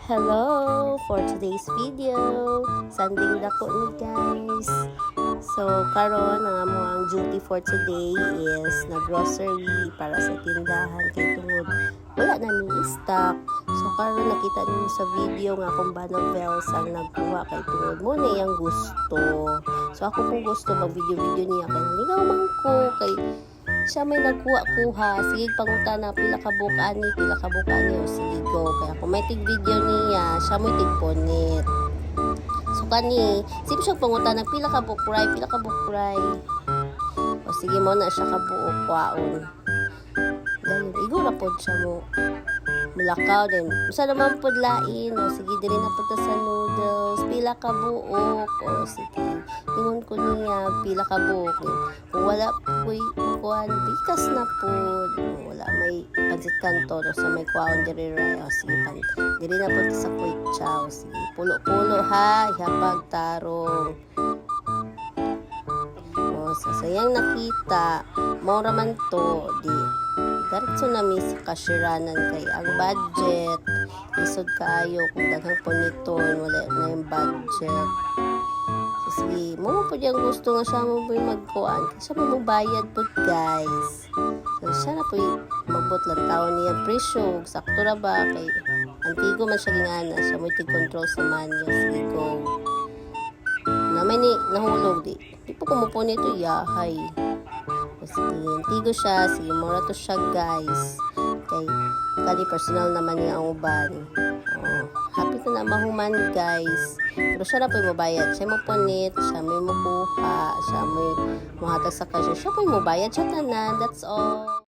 Hello! For today's video, sanding dako ni guys. So, karon ang among duty for today is nag-grocery para sa tindahan kay tungod wala na mi stock. So, karon nakita niyo sa video nga kung ba novels ang nagkuha kay tungod mo na iyang gusto. So, ako kung gusto mag-video-video niya kay naligaw man ko kay siya may nagkuha-kuha. Sige, pangutana, pila ka buka ni, o sige go. Kaya kung may tig-video niya, siya may tig-ponit. So, kani, sige siya pangutana, pila ka bukray. O sige mo na siya kabuok, kwaon. Dahil, igo na po siya mo. Mulakaw din. Usa naman po lain. O sige, dili na po sa noodles. Pila ka buok. O sige, ingon ko niya, pila ka buok. Kung wala po kuan, bikas na po. Wala may pansit kanto. O sa may kwaon diri ray. O sige, diri na po sa quick chow. Sige, pulo-pulo ha. Ihapag tarong. O, sayang nakita. Maura man to. Di. Diretso na mi sa kasyiranan kay ang budget isod kaayo kung daghang puniton wala na yung budget. So, sige, mo po diyang gusto nga siya mo po magkuhan kasi siya mo bayad po guys. So siya na po magbot lang taon niya presyo sakto ra ba kay antigo man siya gingana siya mo tig-control sa manyo. Sige go na may ni nahulog di po kumupo nito yahay. Sige, tigo siya. Sige, mura to siya, guys. Okay, kali personal naman niya ang uban. Oh, happy na mahuman, guys. Pero siya na po yung mabayad. Siya mo punit, siya may mukuha, siya may muhatag sa kasya. Siya po yung mabayad. Siya tanan. That's all.